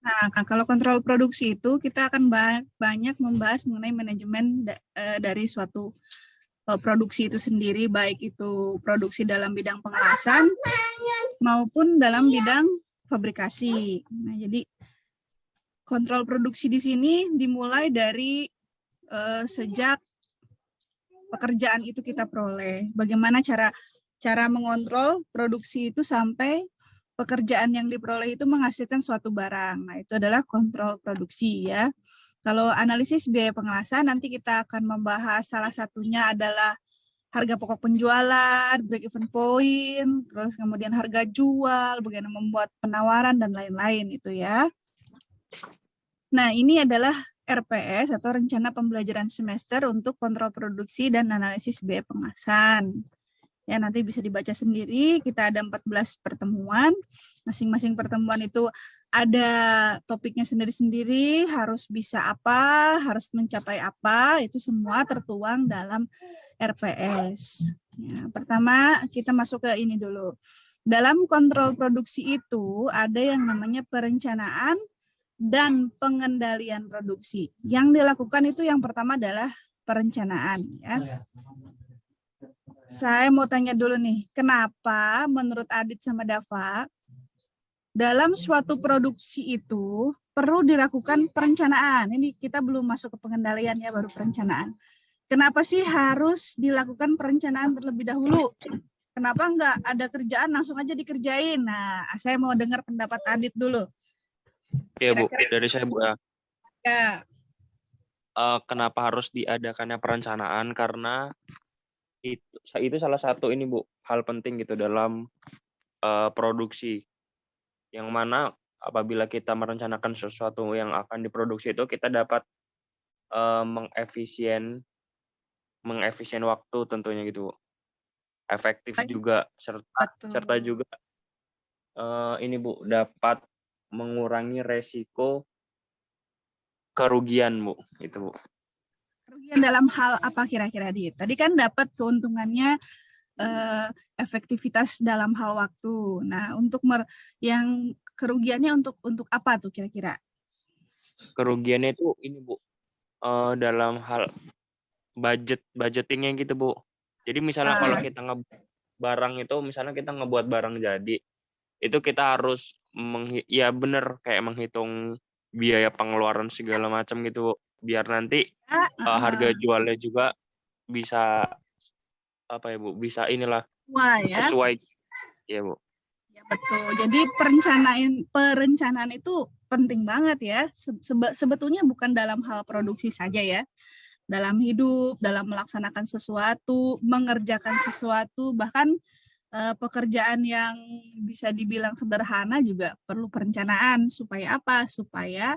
Nah, kalau kontrol produksi itu kita akan banyak membahas mengenai manajemen dari suatu produksi itu sendiri, baik itu produksi dalam bidang pengelasan maupun dalam bidang fabrikasi. Nah, jadi kontrol produksi di sini dimulai dari sejak pekerjaan itu kita peroleh. Bagaimana cara mengontrol produksi itu sampai pekerjaan yang diperoleh itu menghasilkan suatu barang. Nah, itu adalah kontrol produksi ya. Kalau analisis biaya pengelasan nanti kita akan membahas salah satunya adalah harga pokok penjualan, break even point, terus kemudian harga jual, bagaimana membuat penawaran dan lain-lain itu ya. Nah, ini adalah RPS atau rencana pembelajaran semester untuk kontrol produksi dan analisis biaya pengelasan. Ya, nanti bisa dibaca sendiri. Kita ada 14 pertemuan. Masing-masing pertemuan itu ada topiknya sendiri-sendiri, harus bisa apa, harus mencapai apa, itu semua tertuang dalam RPS. Ya, pertama kita masuk ke ini dulu. Dalam kontrol produksi itu ada yang namanya perencanaan dan pengendalian produksi. Yang dilakukan itu yang pertama adalah perencanaan. Ya. Saya mau tanya dulu nih, kenapa menurut Adit sama Dava, dalam suatu produksi itu perlu dilakukan perencanaan? Ini kita belum masuk ke pengendalian ya, baru perencanaan. Kenapa sih harus dilakukan perencanaan terlebih dahulu? Kenapa enggak ada kerjaan langsung aja dikerjain? Nah, saya mau dengar pendapat Adit dulu. Ya Bu, dari saya Bu ya. Ya. Kenapa harus diadakannya perencanaan? Karena itu salah satu ini Bu, hal penting gitu dalam produksi. Yang mana apabila kita merencanakan sesuatu yang akan diproduksi itu kita dapat mengefisien waktu tentunya gitu Bu. Efektif juga serta juga ini Bu dapat mengurangi resiko kerugian Bu, itu Bu. Kerugian dalam hal apa kira-kira Dit? Tadi kan dapat keuntungannya efektivitas dalam hal waktu. Nah, untuk yang kerugiannya untuk apa tuh kira-kira? Kerugiannya itu ini Bu, dalam hal budgetingnya gitu Bu. Jadi misalnya kalau kita barang itu, misalnya kita ngebuat barang jadi, itu kita harus ya bener kayak menghitung biaya pengeluaran segala macam gitu Bu. Biar nanti harga jualnya juga bisa apa ya Bu, bisa inilah sesuai ya Bu. Ya, betul. Jadi perencanaan itu penting banget ya. Sebetulnya bukan dalam hal produksi saja ya. Dalam hidup, dalam melaksanakan sesuatu, mengerjakan sesuatu, bahkan pekerjaan yang bisa dibilang sederhana juga perlu perencanaan. Supaya apa? Supaya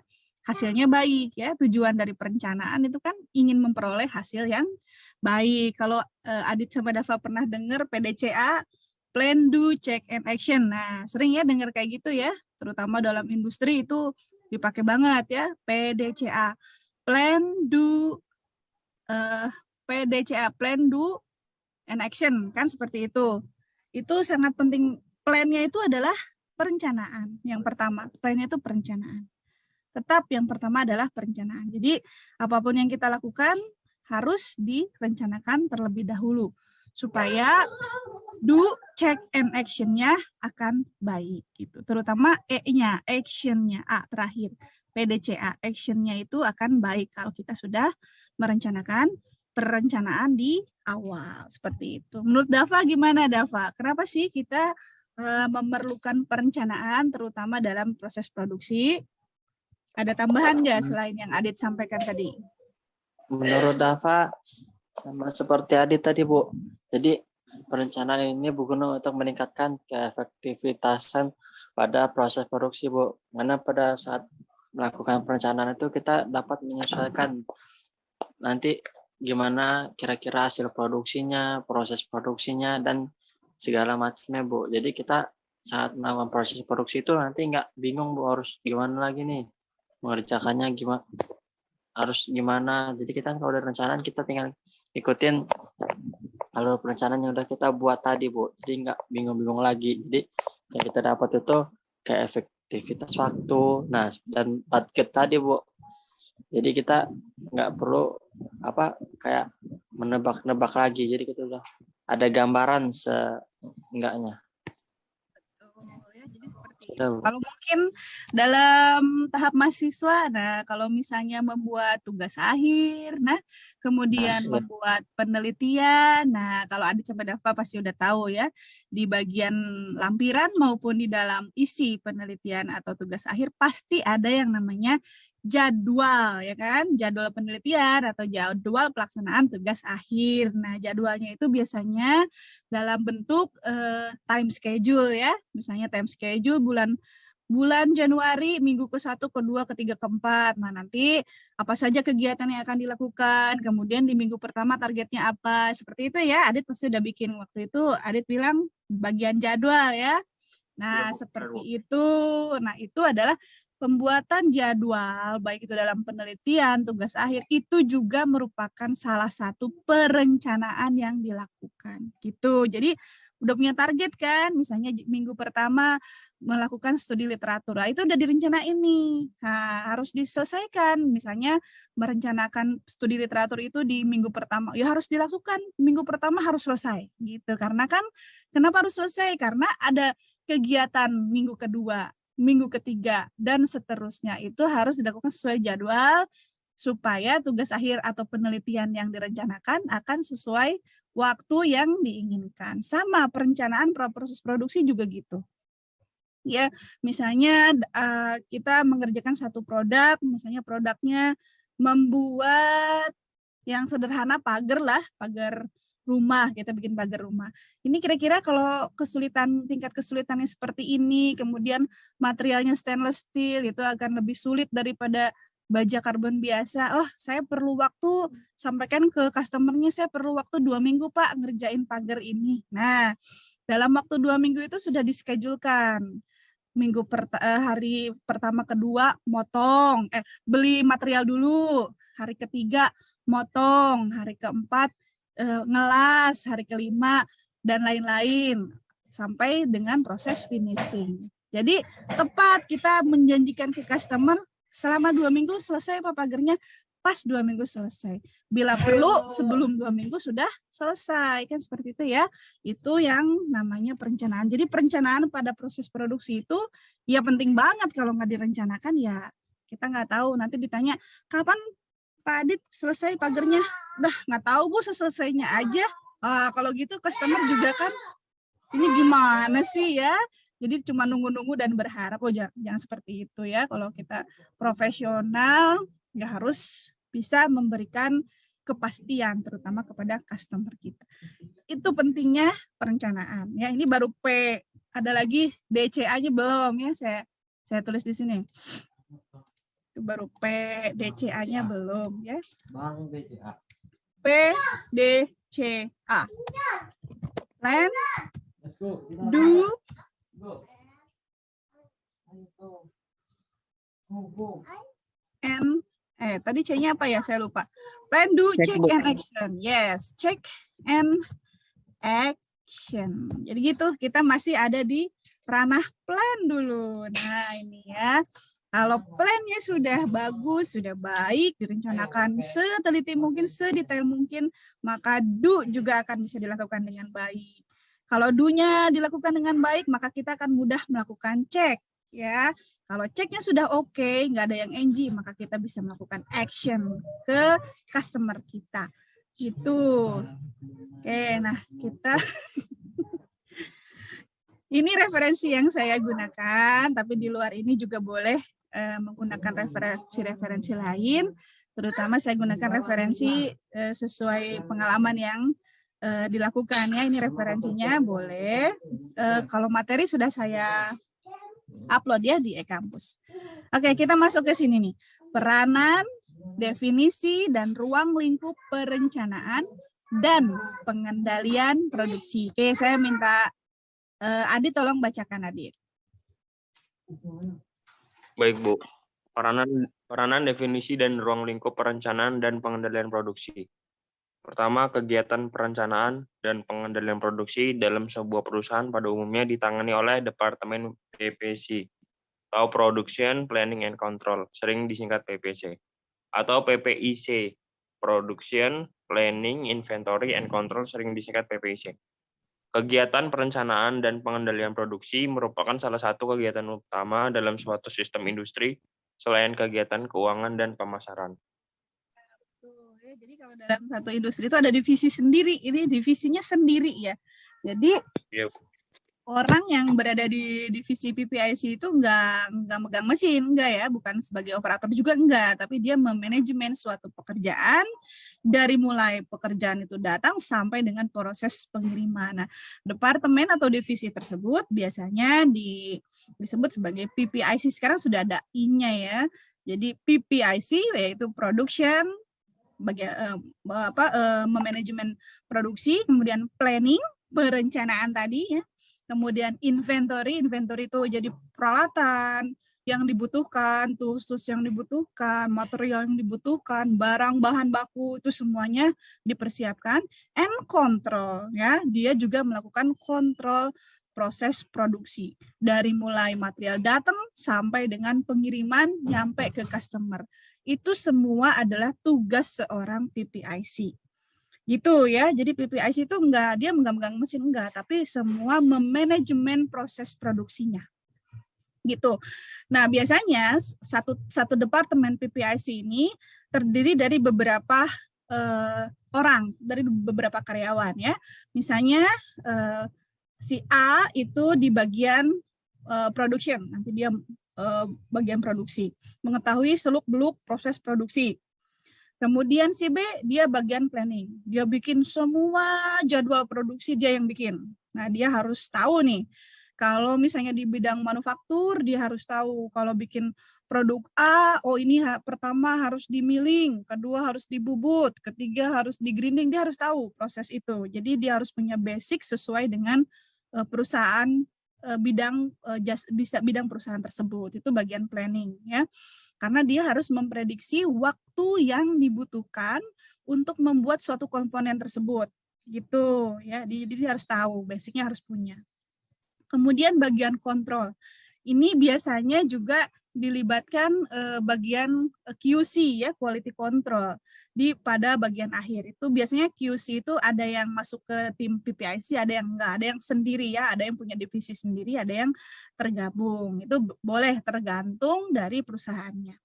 hasilnya baik ya. Tujuan dari perencanaan itu kan ingin memperoleh hasil yang baik. Kalau Adit sama Dava pernah dengar PDCA, Plan, Do, Check, and Action. Nah, sering ya dengar kayak gitu ya, terutama dalam industri itu dipakai banget ya, PDCA. Plan, Do, PDCA, Plan, Do, and Action, kan seperti itu. Itu sangat penting. Plan-nya itu adalah perencanaan. Yang pertama, plan-nya itu perencanaan. Tetap yang pertama adalah perencanaan. Jadi, apapun yang kita lakukan harus direncanakan terlebih dahulu. Supaya do, check, and action-nya akan baik. Gitu. Terutama E-nya, action-nya, A terakhir. PDCA, action-nya itu akan baik kalau kita sudah merencanakan perencanaan di awal. Seperti itu. Menurut Dava gimana Dava? Kenapa sih kita memerlukan perencanaan terutama dalam proses produksi? Ada tambahan nggak selain yang Adit sampaikan tadi? Menurut Dava, sama seperti Adit tadi Bu. Jadi perencanaan ini berguna untuk meningkatkan keefektivitasan pada proses produksi Bu. Mana pada saat melakukan perencanaan itu kita dapat menyesuaikan nanti gimana kira-kira hasil produksinya, proses produksinya, dan segala macamnya Bu. Jadi kita saat melakukan proses produksi itu nanti nggak bingung Bu harus gimana lagi nih mengerjakannya, gimana harus gimana. Jadi kita kalau udah rencana kita tinggal ikutin kalau perencanaan yang udah kita buat tadi Bu. Jadi nggak bingung-bingung lagi. Jadi yang kita dapat itu kayak efektivitas waktu. Nah, dan budget tadi, Bu. Jadi kita nggak perlu kayak menebak-nebak lagi. Jadi kita udah ada gambaran seenggaknya. Ya, jadi seperti itu. Sudah, Bu. Kalau mungkin dalam tahap mahasiswa, nah kalau misalnya membuat tugas akhir, nah kemudian iya. membuat penelitian, nah kalau Adit sama Dava pasti udah tahu ya, di bagian lampiran maupun di dalam isi penelitian atau tugas akhir pasti ada yang namanya jadwal, ya kan? Jadwal penelitian atau jadwal pelaksanaan tugas akhir. Nah, jadwalnya itu biasanya dalam bentuk time schedule ya. Misalnya time schedule bulan Januari minggu ke-1, ke-2, ke-3, ke-4. Nah, nanti apa saja kegiatan yang akan dilakukan, kemudian di minggu pertama targetnya apa. Seperti itu ya. Adit pasti udah bikin waktu itu. Adit bilang bagian jadwal ya. Nah, seperti itu. Nah, itu adalah pembuatan jadwal, baik itu dalam penelitian, tugas akhir, itu juga merupakan salah satu perencanaan yang dilakukan. Gitu. Jadi, udah punya target kan, misalnya minggu pertama melakukan studi literatur. Nah, itu udah direncanain nih. Nah, harus diselesaikan. Misalnya merencanakan studi literatur itu di minggu pertama. Ya harus dilakukan. Minggu pertama harus selesai. Gitu. Karena kan, kenapa harus selesai? Karena ada kegiatan minggu kedua, minggu ketiga, dan seterusnya. Itu harus dilakukan sesuai jadwal supaya tugas akhir atau penelitian yang direncanakan akan sesuai waktu yang diinginkan. Sama perencanaan proses produksi juga gitu. Ya, misalnya kita mengerjakan satu produk, misalnya produknya membuat yang sederhana pagar lah, pagar rumah, kita bikin pagar rumah. Ini kira-kira kalau tingkat kesulitannya seperti ini, kemudian materialnya stainless steel, itu akan lebih sulit daripada baja karbon biasa. Oh, saya perlu waktu, sampaikan ke customer-nya, saya perlu waktu 2 minggu Pak ngerjain pagar ini. Nah, dalam waktu 2 minggu itu sudah dischedule-kan. Hari pertama kedua motong, beli material dulu, hari ketiga motong, hari keempat ngelas, hari kelima dan lain-lain sampai dengan proses finishing. Jadi tepat kita menjanjikan ke customer selama 2 minggu selesai Pak pagernya, pas 2 minggu selesai. Bila perlu sebelum 2 minggu sudah selesai, kan seperti itu ya. Itu yang namanya perencanaan. Jadi perencanaan pada proses produksi itu ya penting banget. Kalau nggak direncanakan ya kita nggak tahu. Nanti ditanya kapan Pak Adit selesai pagernya? Udah nggak tahu Bu, selesainya aja. Kalau gitu customer juga kan ini gimana sih ya? Jadi cuma nunggu-nunggu dan berharap. Oh jangan seperti itu ya. Kalau kita profesional ya harus bisa memberikan kepastian terutama kepada customer kita. Itu pentingnya perencanaan ya. Ini baru P, ada lagi DCA-nya belum ya, saya tulis di sini. Itu baru P, DCA-nya belum ya. Bang DCA. P, D, C, A. Plan, do, and tadi C-nya apa ya? Saya lupa. Plan, do, check, and action. Yes, check and action. Jadi gitu, kita masih ada di ranah plan dulu. Nah, ini ya. Kalau plannya sudah bagus, sudah baik, direncanakan seteliti mungkin, sedetail mungkin, maka do juga akan bisa dilakukan dengan baik. Kalau do-nya dilakukan dengan baik, maka kita akan mudah melakukan cek. Ya, kalau ceknya sudah oke, nggak ada yang NG, maka kita bisa melakukan action ke customer kita. Gitu. Oke, nah kita ini referensi yang saya gunakan, tapi di luar ini juga boleh menggunakan referensi lain. Terutama saya gunakan referensi sesuai pengalaman yang dilakukan ya. Ini referensinya boleh. Kalau materi sudah saya upload ya di e-kampus. Oke, kita masuk ke sini nih. Peranan, definisi, dan ruang lingkup perencanaan dan pengendalian produksi. Oke, saya minta Adit tolong bacakan Adit. Baik Bu. Peranan, definisi, dan ruang lingkup perencanaan dan pengendalian produksi. Pertama, kegiatan perencanaan dan pengendalian produksi dalam sebuah perusahaan pada umumnya ditangani oleh Departemen PPC. atau Production Planning and Control, sering disingkat PPC, atau PPIC, Production Planning, Inventory and Control, sering disingkat PPIC. Kegiatan perencanaan dan pengendalian produksi merupakan salah satu kegiatan utama dalam suatu sistem industri selain kegiatan keuangan dan pemasaran. Tuh, ya. Jadi kalau dalam satu industri itu ada divisi sendiri, ini divisinya sendiri ya. Jadi Iya, orang yang berada di divisi PPIC itu nggak megang mesin, enggak ya, bukan sebagai operator juga enggak, tapi dia memanajemen suatu pekerjaan dari mulai pekerjaan itu datang sampai dengan proses pengiriman. Nah, departemen atau divisi tersebut biasanya disebut sebagai PPIC. Sekarang sudah ada I-nya ya. Jadi PPIC yaitu production, memanajemen produksi, kemudian planning, perencanaan tadi ya. Kemudian inventory itu jadi peralatan yang dibutuhkan, tools yang dibutuhkan, material yang dibutuhkan, barang bahan baku itu semuanya dipersiapkan. And control ya, dia juga melakukan kontrol proses produksi dari mulai material datang sampai dengan pengiriman nyampe ke customer. Itu semua adalah tugas seorang PPIC. Gitu ya, jadi PPIC itu dia enggak megang mesin enggak, tapi semua memanajemen proses produksinya. Gitu. Nah, biasanya satu departemen PPIC ini terdiri dari beberapa orang, dari beberapa karyawan ya. Misalnya si A itu di bagian production, nanti dia bagian produksi, mengetahui seluk-beluk proses produksi. Kemudian si B, dia bagian planning. Dia bikin semua jadwal produksi, dia yang bikin. Nah, dia harus tahu nih, kalau misalnya di bidang manufaktur, dia harus tahu kalau bikin produk A, oh ini pertama harus di milling, kedua harus dibubut, ketiga harus di grinding, dia harus tahu proses itu. Jadi dia harus punya basic sesuai dengan perusahaan bidang perusahaan tersebut. Itu bagian planning ya. Karena dia harus memprediksi waktu yang dibutuhkan untuk membuat suatu komponen tersebut. Gitu ya. Jadi dia harus tahu, basicnya harus punya. Kemudian bagian kontrol. Ini biasanya juga dilibatkan bagian QC ya, quality control pada bagian akhir. Itu biasanya QC itu ada yang masuk ke tim PPIC, ada yang enggak, ada yang sendiri ya, ada yang punya divisi sendiri, ada yang tergabung. Itu boleh tergantung dari perusahaannya.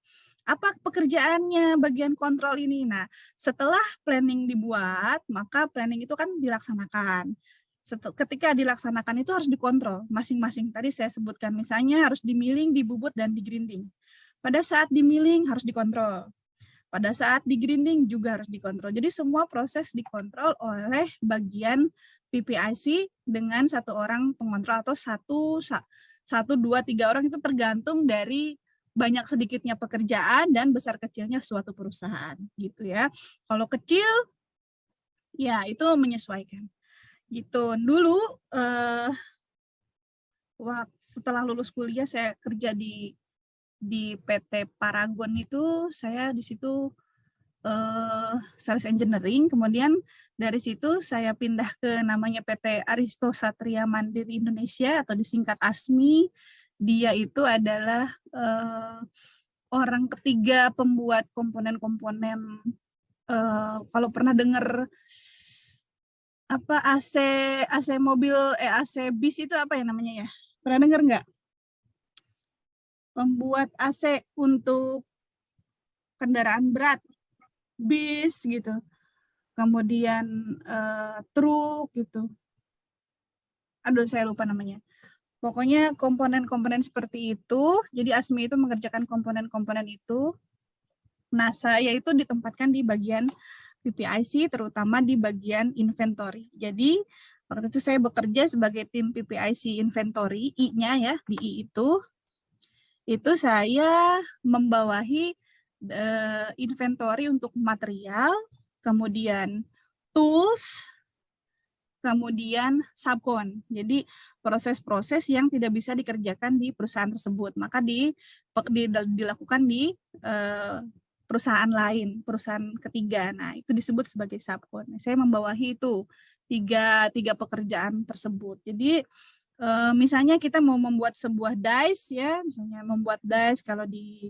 Apa pekerjaannya bagian kontrol ini? Nah, setelah planning dibuat, maka planning itu kan dilaksanakan. Ketika dilaksanakan itu harus dikontrol masing-masing. Tadi saya sebutkan misalnya harus di milling, dibubut, dan di grinding. Pada saat di milling harus dikontrol. Pada saat di grinding juga harus dikontrol. Jadi semua proses dikontrol oleh bagian PPIC dengan satu orang pengontrol atau satu, dua, tiga orang, itu tergantung dari banyak sedikitnya pekerjaan dan besar kecilnya suatu perusahaan gitu ya. Kalau kecil ya itu menyesuaikan. Gitu. Dulu setelah lulus kuliah saya kerja di PT Paragon itu, saya di situ sales engineering, kemudian dari situ saya pindah ke namanya PT Aristo Satria Mandiri Indonesia atau disingkat ASMI. Dia itu adalah orang ketiga pembuat komponen-komponen, kalau pernah dengar apa AC mobil, AC bis itu apa ya namanya ya? Pernah dengar nggak? Pembuat AC untuk kendaraan berat, bis gitu. Kemudian truk gitu. Aduh, saya lupa namanya. Pokoknya komponen-komponen seperti itu. Jadi ASMI itu mengerjakan komponen-komponen itu. Nah, saya itu ditempatkan di bagian PPIC, terutama di bagian inventory. Jadi waktu itu saya bekerja sebagai tim PPIC inventory, I-nya ya, di I itu saya membawahi inventory untuk material, kemudian tools, kemudian subcon. Jadi proses-proses yang tidak bisa dikerjakan di perusahaan tersebut, maka dilakukan di perusahaan lain, perusahaan ketiga. Nah, itu disebut sebagai subcon. Saya membawahi itu tiga pekerjaan tersebut. Jadi Misalnya kita mau membuat sebuah dice ya, misalnya membuat dice kalau di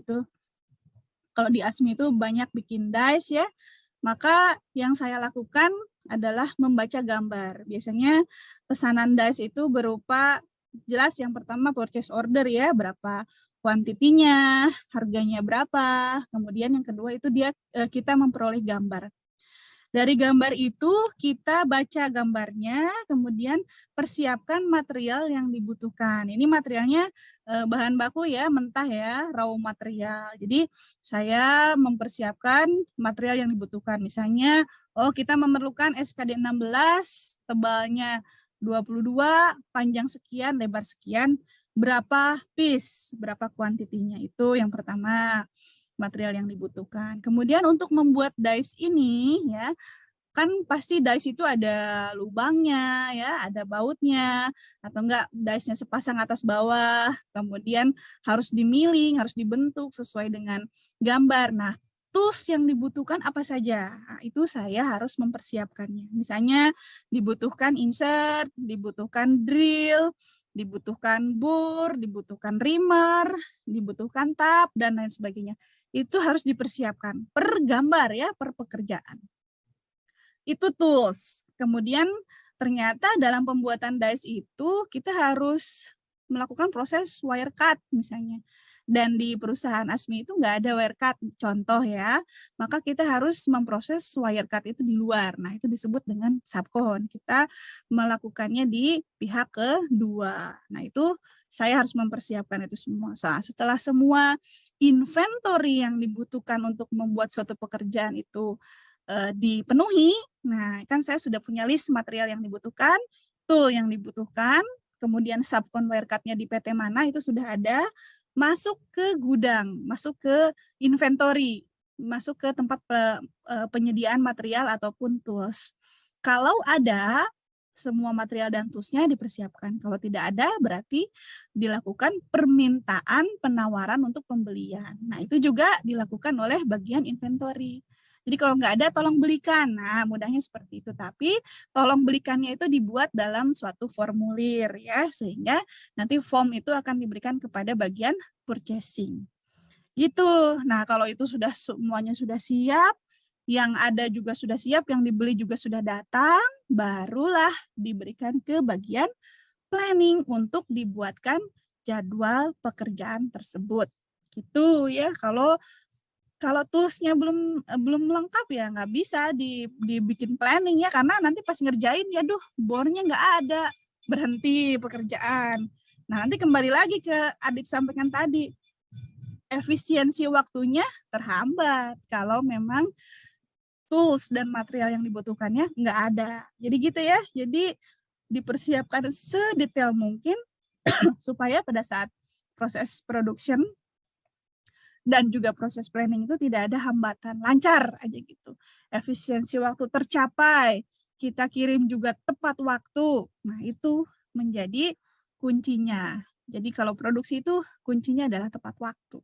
ASMI itu banyak bikin dice ya, maka yang saya lakukan adalah membaca gambar. Biasanya pesanan dice itu berupa jelas yang pertama purchase order ya, berapa kuantitinya, harganya berapa, kemudian yang kedua itu kita memperoleh gambar. Dari gambar itu kita baca gambarnya, kemudian persiapkan material yang dibutuhkan. Ini materialnya bahan baku ya, mentah ya, raw material. Jadi saya mempersiapkan material yang dibutuhkan. Misalnya, kita memerlukan SKD 16, tebalnya 22, panjang sekian, lebar sekian, berapa piece, berapa kuantitinya. Itu yang pertama, material yang dibutuhkan. Kemudian untuk membuat dice ini ya, kan pasti dice itu ada lubangnya ya, ada bautnya, atau enggak dice-nya sepasang atas bawah, kemudian harus dimiling, harus dibentuk sesuai dengan gambar. Nah, tools yang dibutuhkan apa saja? Nah, itu saya harus mempersiapkannya. Misalnya dibutuhkan insert, dibutuhkan drill, dibutuhkan bur, dibutuhkan reamer, dibutuhkan tab, dan lain sebagainya. Itu harus dipersiapkan per gambar ya, per pekerjaan. Itu tools. Kemudian ternyata dalam pembuatan dice itu kita harus melakukan proses wire cut misalnya. Dan di perusahaan ASMI itu nggak ada wire cut, contoh ya. Maka kita harus memproses wire cut itu di luar. Nah, itu disebut dengan subcon. Kita melakukannya di pihak kedua. Nah, itu saya harus mempersiapkan itu semua. Setelah semua inventory yang dibutuhkan untuk membuat suatu pekerjaan itu dipenuhi, nah kan saya sudah punya list material yang dibutuhkan, tool yang dibutuhkan, kemudian subcon wire cut-nya di PT mana itu sudah ada, masuk ke gudang, masuk ke inventory, masuk ke tempat penyediaan material ataupun tools. Kalau ada, semua material dan toolsnya dipersiapkan. Kalau tidak ada, berarti dilakukan permintaan penawaran untuk pembelian. Nah, itu juga dilakukan oleh bagian inventory. Jadi kalau nggak ada, tolong belikan. Nah, mudahnya seperti itu. Tapi tolong belikannya itu dibuat dalam suatu formulir ya, sehingga nanti form itu akan diberikan kepada bagian purchasing. Gitu. Nah, kalau itu sudah semuanya sudah siap, yang ada juga sudah siap, yang dibeli juga sudah datang, barulah diberikan ke bagian planning untuk dibuatkan jadwal pekerjaan tersebut. Gitu ya. Kalau toolsnya belum lengkap ya nggak bisa dibikin planning ya, karena nanti pas ngerjain ya bornya nggak ada, berhenti pekerjaan. Nah, nanti kembali lagi ke Adit sampaikan tadi, efisiensi waktunya terhambat kalau memang tools dan material yang dibutuhkannya nggak ada. Jadi gitu ya, jadi dipersiapkan sedetail mungkin supaya pada saat proses production dan juga proses planning itu tidak ada hambatan, lancar aja gitu. Efisiensi waktu tercapai, kita kirim juga tepat waktu. Nah, itu menjadi kuncinya. Jadi kalau produksi itu kuncinya adalah tepat waktu.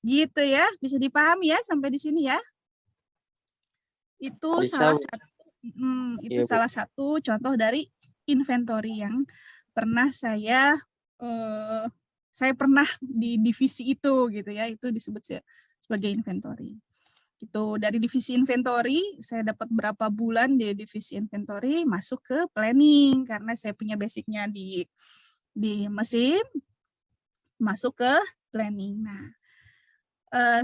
Gitu ya, bisa dipahami ya sampai di sini ya. Itu Bisa, salah satu contoh dari inventory yang pernah saya pernah di divisi itu gitu ya, itu disebut sebagai inventory. Itu dari divisi inventory saya dapat berapa bulan di divisi inventory, masuk ke planning karena saya punya basicnya di mesin, masuk ke planning. Nah,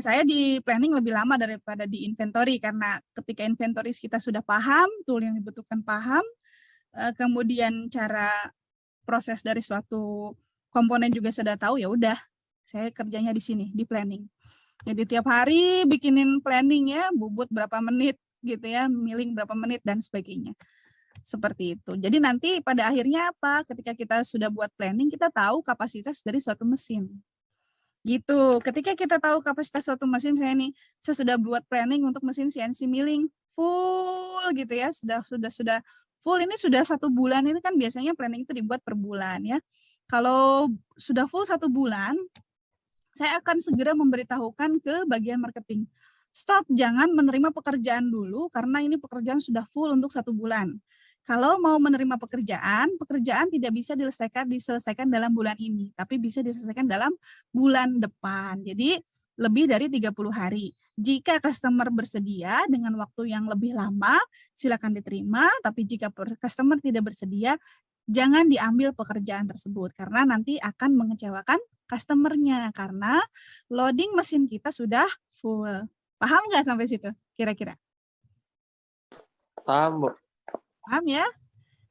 saya di planning lebih lama daripada di inventory karena ketika inventory kita sudah paham, tool yang dibutuhkan paham, kemudian cara proses dari suatu komponen juga sudah tahu, ya udah saya kerjanya di sini di planning. Jadi tiap hari bikinin planning ya, bubut berapa menit gitu ya, milling berapa menit dan sebagainya. Seperti itu. Jadi nanti pada akhirnya apa? Ketika kita sudah buat planning, kita tahu kapasitas dari suatu mesin. Gitu. Ketika kita tahu kapasitas suatu mesin, misalnya nih, saya sudah buat planning untuk mesin CNC milling full gitu ya, sudah full, ini sudah 1 bulan, ini kan biasanya planning itu dibuat per bulan ya. Kalau sudah full 1 bulan, saya akan segera memberitahukan ke bagian marketing. Stop, jangan menerima pekerjaan dulu karena ini pekerjaan sudah full untuk 1 bulan. Kalau mau menerima pekerjaan, pekerjaan tidak bisa diselesaikan dalam bulan ini, tapi bisa diselesaikan dalam bulan depan. Jadi lebih dari 30 hari. Jika customer bersedia dengan waktu yang lebih lama, silakan diterima, tapi jika customer tidak bersedia, jangan diambil pekerjaan tersebut karena nanti akan mengecewakan customer-nya karena loading mesin kita sudah full. Paham nggak sampai situ kira-kira? Paham, Bu. Paham ya?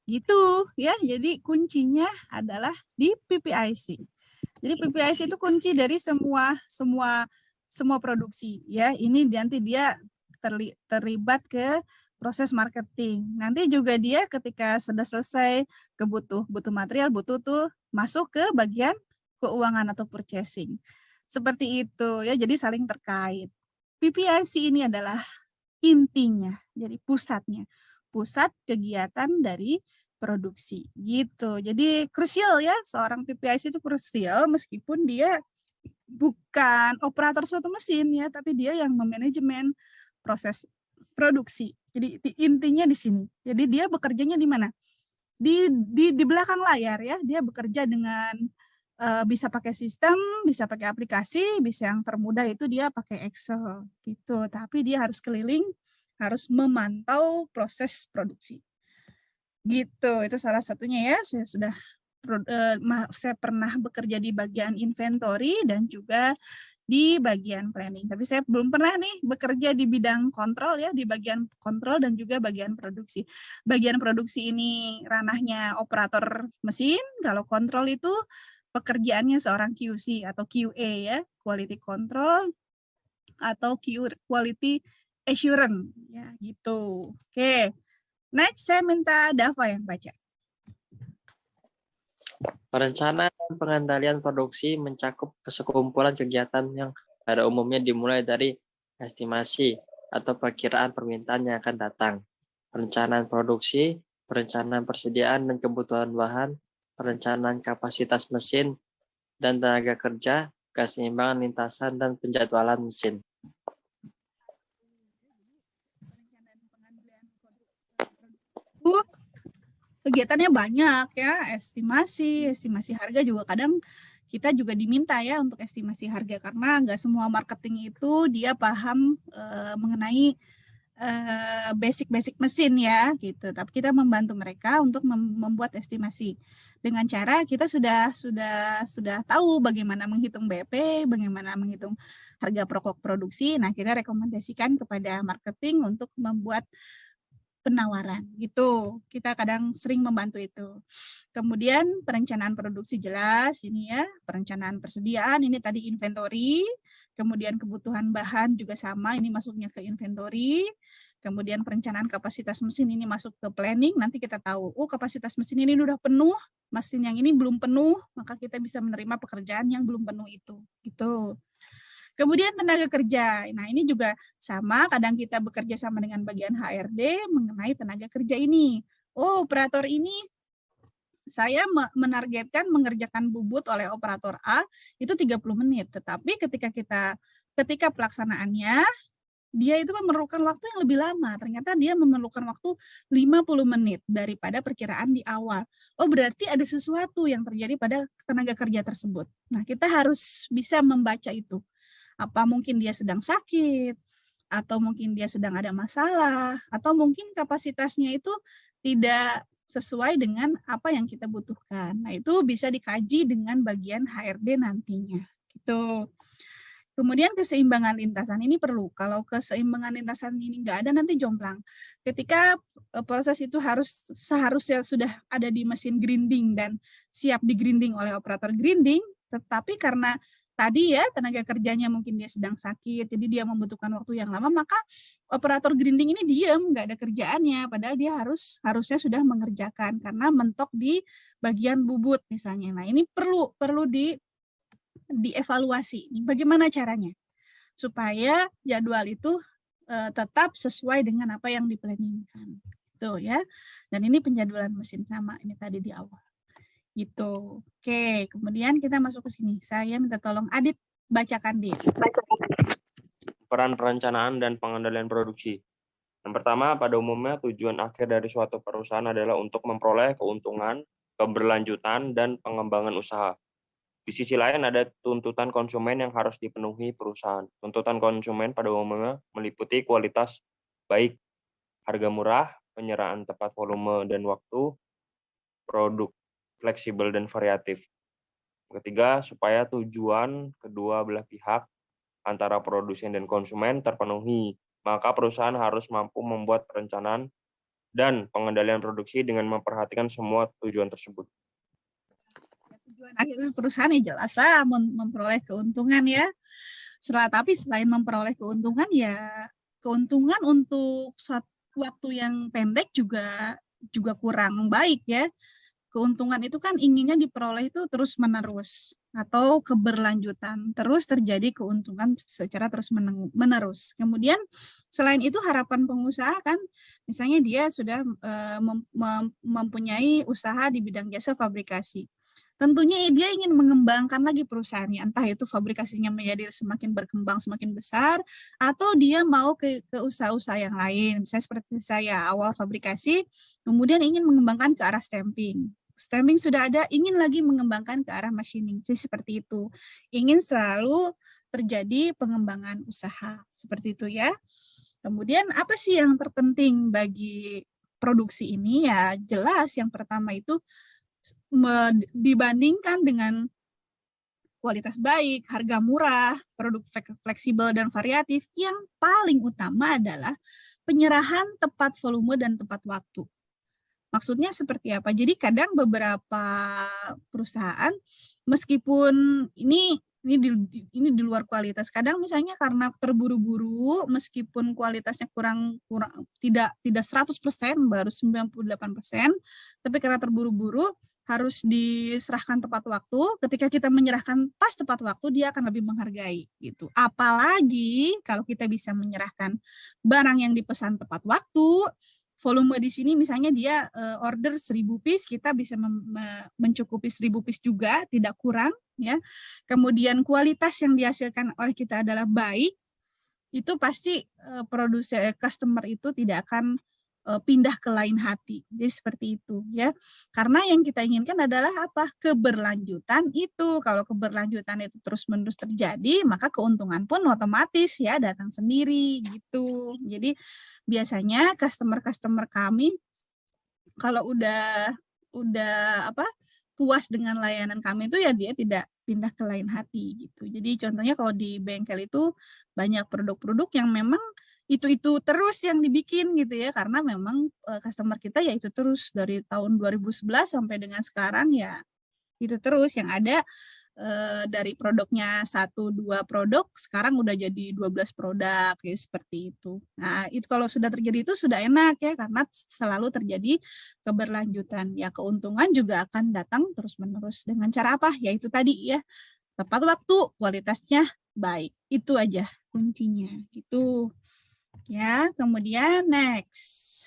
Gitu ya. Jadi kuncinya adalah di PPIC. Jadi PPIC itu kunci dari semua produksi ya. Ini nanti dia terlibat ke proses marketing. Nanti juga dia ketika sudah selesai butuh material, butuh tuh masuk ke bagian keuangan atau purchasing. Seperti itu ya. Jadi saling terkait. PPIC ini adalah intinya, jadi pusatnya. Pusat kegiatan dari produksi gitu. Jadi krusial ya, seorang PPIC itu krusial meskipun dia bukan operator suatu mesin ya, tapi dia yang memanajemen proses produksi. Jadi intinya di sini. Jadi dia bekerjanya di mana? Di belakang layar ya, dia bekerja dengan bisa pakai sistem, bisa pakai aplikasi, bisa yang termudah itu dia pakai Excel gitu. Tapi dia harus keliling, harus memantau proses produksi. Gitu, itu salah satunya ya. Saya pernah bekerja di bagian inventory dan juga di bagian planning. Tapi saya belum pernah nih bekerja di bidang kontrol ya, di bagian kontrol dan juga bagian produksi. Bagian produksi ini ranahnya operator mesin, kalau kontrol itu pekerjaannya seorang QC atau QA ya, quality control atau quality assurance ya gitu. Oke. Next saya minta Dava yang baca. Perencanaan dan pengendalian produksi mencakup sekumpulan kegiatan yang pada umumnya dimulai dari estimasi atau perkiraan permintaan yang akan datang, perencanaan produksi, perencanaan persediaan dan kebutuhan bahan, perencanaan kapasitas mesin dan tenaga kerja, keseimbangan lintasan, dan penjadwalan mesin. Kegiatannya banyak ya, estimasi harga juga kadang kita juga diminta ya untuk estimasi harga karena nggak semua marketing itu dia paham mengenai basic mesin ya gitu. Tapi kita membantu mereka untuk membuat estimasi dengan cara kita sudah tahu bagaimana menghitung BP, bagaimana menghitung harga pokok produksi. Nah, kita rekomendasikan kepada marketing untuk membuat penawaran gitu. Kita kadang sering membantu itu. Kemudian perencanaan produksi jelas ini ya, perencanaan persediaan ini tadi inventory, kemudian kebutuhan bahan juga sama, ini masuknya ke inventory. Kemudian perencanaan kapasitas mesin ini masuk ke planning, nanti kita tahu, oh kapasitas mesin ini udah penuh, mesin yang ini belum penuh, maka kita bisa menerima pekerjaan yang belum penuh itu. Gitu. Kemudian tenaga kerja. Nah, ini juga sama, kadang kita bekerja sama dengan bagian HRD mengenai tenaga kerja ini. Oh, operator ini saya menargetkan mengerjakan bubut oleh operator A itu 30 menit. Tetapi ketika pelaksanaannya dia itu memerlukan waktu yang lebih lama. Ternyata dia memerlukan waktu 50 menit daripada perkiraan di awal. Oh, berarti ada sesuatu yang terjadi pada tenaga kerja tersebut. Nah, kita harus bisa membaca itu. Apa mungkin dia sedang sakit, atau mungkin dia sedang ada masalah, atau mungkin kapasitasnya itu tidak sesuai dengan apa yang kita butuhkan. Nah, itu bisa dikaji dengan bagian HRD nantinya. Gitu. Kemudian keseimbangan lintasan ini perlu. Kalau keseimbangan lintasan ini nggak ada, nanti jomplang. Ketika proses itu seharusnya sudah ada di mesin grinding dan siap di-grinding oleh operator grinding, tetapi karena tadi ya tenaga kerjanya mungkin dia sedang sakit, jadi dia membutuhkan waktu yang lama, maka operator grinding ini diam, nggak ada kerjaannya, padahal dia harusnya sudah mengerjakan karena mentok di bagian bubut misalnya. Nah, ini perlu dievaluasi. Bagaimana caranya supaya jadwal itu tetap sesuai dengan apa yang diplanningkan. Tuh ya. Dan ini penjadwalan mesin sama ini tadi di awal. Gitu. Oke, kemudian kita masuk ke sini. Saya minta tolong Adit bacakan dia. Peran perencanaan dan pengendalian produksi. Yang pertama, pada umumnya tujuan akhir dari suatu perusahaan adalah untuk memperoleh keuntungan, keberlanjutan, dan pengembangan usaha. Di sisi lain ada tuntutan konsumen yang harus dipenuhi perusahaan. Tuntutan konsumen pada umumnya meliputi kualitas baik, harga murah, penyerahan tepat volume dan waktu, produk fleksibel dan variatif. Ketiga, supaya tujuan kedua belah pihak antara produsen dan konsumen terpenuhi, maka perusahaan harus mampu membuat perencanaan dan pengendalian produksi dengan memperhatikan semua tujuan tersebut. Tujuan akhir perusahaan ya jelas lah memperoleh keuntungan ya. Tapi selain memperoleh keuntungan ya keuntungan untuk suatu waktu yang pendek juga kurang baik ya. Keuntungan itu kan inginnya diperoleh itu terus menerus atau keberlanjutan, terus terjadi keuntungan secara terus menerus. Kemudian selain itu harapan pengusaha kan misalnya dia sudah mempunyai usaha di bidang jasa fabrikasi. Tentunya dia ingin mengembangkan lagi perusahaannya, entah itu fabrikasinya menjadi semakin berkembang, semakin besar, atau dia mau ke usaha-usaha yang lain. Misalnya seperti saya, awal fabrikasi, kemudian ingin mengembangkan ke arah stamping. Stamping sudah ada, ingin lagi mengembangkan ke arah machining. Jadi seperti itu. Ingin selalu terjadi pengembangan usaha. Seperti itu ya. Kemudian apa sih yang terpenting bagi produksi ini? Ya jelas yang pertama itu dibandingkan dengan kualitas baik, harga murah, produk fleksibel dan variatif, yang paling utama adalah penyerahan tepat volume dan tepat waktu. Maksudnya seperti apa? Jadi kadang beberapa perusahaan meskipun ini di luar kualitas. Kadang misalnya karena terburu-buru meskipun kualitasnya kurang tidak 100%, baru 98%, tapi karena terburu-buru harus diserahkan tepat waktu. Ketika kita menyerahkan pas tepat waktu, dia akan lebih menghargai gitu. Apalagi kalau kita bisa menyerahkan barang yang dipesan tepat waktu, volume di sini misalnya dia order 1000 piece, kita bisa mencukupi 1000 piece juga, tidak kurang ya. Kemudian kualitas yang dihasilkan oleh kita adalah baik, itu pasti produsen customer itu tidak akan pindah ke lain hati. Jadi seperti itu ya. Karena yang kita inginkan adalah apa? Keberlanjutan itu. Kalau keberlanjutan itu terus-menerus terjadi, maka keuntungan pun otomatis ya datang sendiri gitu. Jadi biasanya customer kami kalau udah puas dengan layanan kami itu ya dia tidak pindah ke lain hati gitu. Jadi contohnya kalau di bengkel itu banyak produk-produk yang memang itu terus yang dibikin gitu ya, karena memang customer kita ya itu terus dari tahun 2011 sampai dengan sekarang ya itu terus yang ada. Dari produknya 1-2 produk sekarang udah jadi 12 produk ya seperti itu. Nah, itu kalau sudah terjadi itu sudah enak ya karena selalu terjadi keberlanjutan. Ya keuntungan juga akan datang terus-menerus dengan cara apa? Ya itu tadi ya. Tepat waktu, kualitasnya baik. Itu aja kuncinya. Gitu. Ya, kemudian next.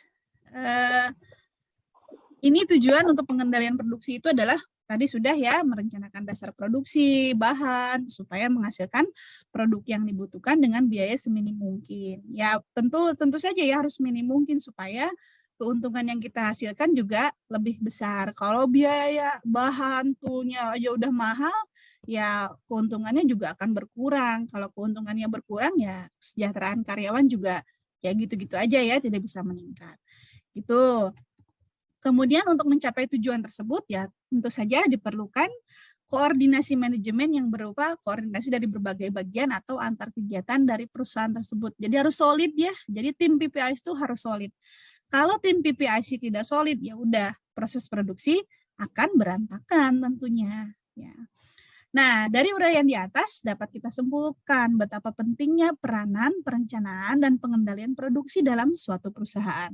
Ini tujuan untuk pengendalian produksi itu adalah tadi sudah ya merencanakan dasar produksi, bahan, supaya menghasilkan produk yang dibutuhkan dengan biaya seminim mungkin. Ya tentu saja ya harus minim mungkin supaya keuntungan yang kita hasilkan juga lebih besar. Kalau biaya bahan toolnya aja udah mahal, ya keuntungannya juga akan berkurang. Kalau keuntungannya berkurang ya kesejahteraan karyawan juga ya gitu-gitu aja ya, tidak bisa meningkat. Gitu. Kemudian untuk mencapai tujuan tersebut ya tentu saja diperlukan koordinasi manajemen yang berupa koordinasi dari berbagai bagian atau antar kegiatan dari perusahaan tersebut. Jadi harus solid ya. Jadi tim PPIC itu harus solid. Kalau tim PPIC tidak solid ya udah proses produksi akan berantakan tentunya ya. Nah, dari uraian di atas dapat kita simpulkan betapa pentingnya peranan, perencanaan, dan pengendalian produksi dalam suatu perusahaan.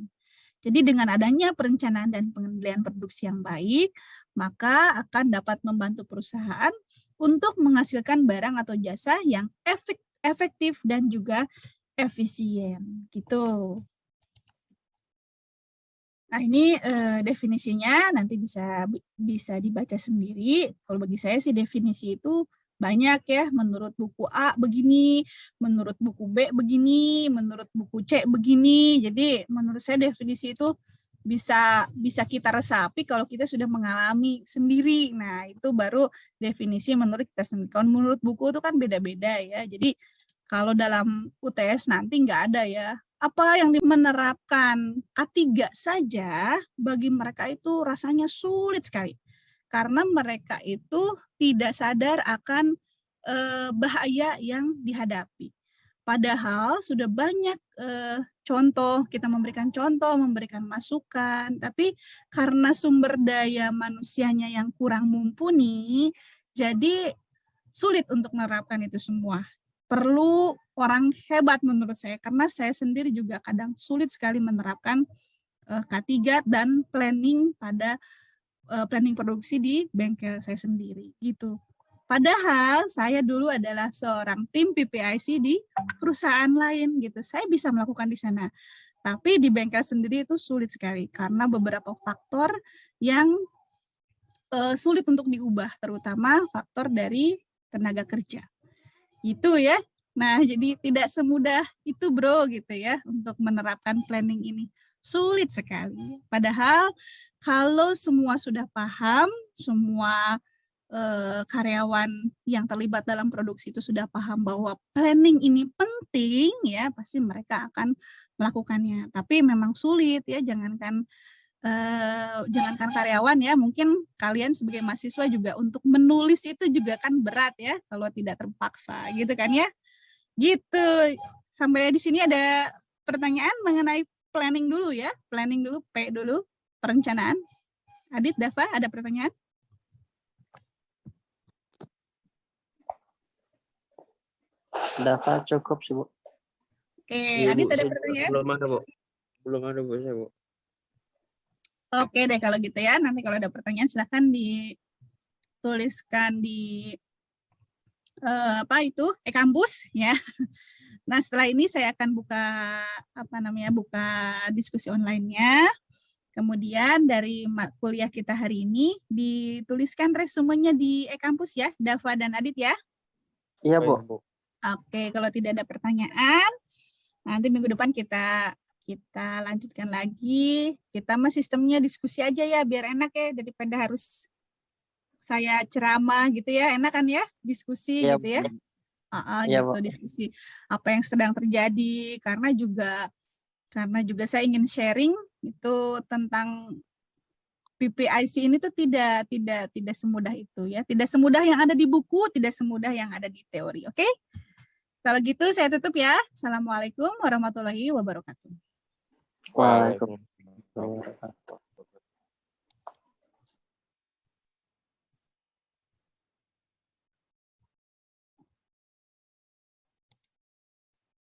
Jadi dengan adanya perencanaan dan pengendalian produksi yang baik, maka akan dapat membantu perusahaan untuk menghasilkan barang atau jasa yang efektif dan juga efisien. Gitu. Nah ini definisinya nanti bisa dibaca sendiri. Kalau bagi saya sih definisi itu banyak ya, menurut buku A begini, menurut buku B begini, menurut buku C begini. Jadi menurut saya definisi itu bisa kita resapi kalau kita sudah mengalami sendiri. Nah, itu baru definisi menurut kita sendiri. Kalau menurut buku itu kan beda-beda ya. Jadi kalau dalam UTS nanti nggak ada ya. Apa yang menerapkan K3 saja bagi mereka itu rasanya sulit sekali. Karena mereka itu tidak sadar akan bahaya yang dihadapi. Padahal sudah banyak contoh, kita memberikan contoh, memberikan masukan, tapi karena sumber daya manusianya yang kurang mumpuni, jadi sulit untuk menerapkan itu semua. Perlu orang hebat menurut saya, karena saya sendiri juga kadang sulit sekali menerapkan K3 dan planning pada planning produksi di bengkel saya sendiri gitu. Padahal saya dulu adalah seorang tim PPIC di perusahaan lain gitu. Saya bisa melakukan di sana. Tapi di bengkel sendiri itu sulit sekali karena beberapa faktor yang sulit untuk diubah, terutama faktor dari tenaga kerja. Itu ya. Nah, jadi tidak semudah itu bro gitu ya untuk menerapkan planning ini. Sulit sekali. Padahal kalau semua sudah paham, semua karyawan yang terlibat dalam produksi itu sudah paham bahwa planning ini penting ya, pasti mereka akan melakukannya. Tapi memang sulit ya, jangankan karyawan ya, mungkin kalian sebagai mahasiswa juga untuk menulis itu juga kan berat ya kalau tidak terpaksa gitu kan ya. Gitu. Sampai di sini ada pertanyaan mengenai planning dulu ya. Planning dulu, P dulu, perencanaan. Adit, Dava, ada pertanyaan? Dava cukup sih, Bu. Oke, Iya, Adit Bu, ada saya pertanyaan? belum ada, Bu. Belum ada, Bu, saya, Bu. Oke deh kalau gitu ya. Nanti kalau ada pertanyaan silahkan dituliskan di e-kampus ya. Nah, setelah ini saya akan buka buka diskusi online-nya. Kemudian dari kuliah kita hari ini dituliskan resumenya di e-kampus ya, Dava dan Adit ya. Iya, Baik, Bu. Bu. Oke, kalau tidak ada pertanyaan, nanti minggu depan kita lanjutkan lagi. Kita mah sistemnya diskusi aja ya, biar enak ya, daripada harus saya ceramah gitu ya, enak kan ya, diskusi Iya, gitu ya. Bu. Iya, Gitu, Bu. diskusi apa yang sedang terjadi, karena juga saya ingin sharing itu tentang PPIC ini tuh tidak semudah itu ya, tidak semudah yang ada di buku, tidak semudah yang ada di teori. Oke? Kalau gitu saya tutup ya. Assalamualaikum warahmatullahi wabarakatuh. Waalaikumsalam warahmatullahi wabarakatuh.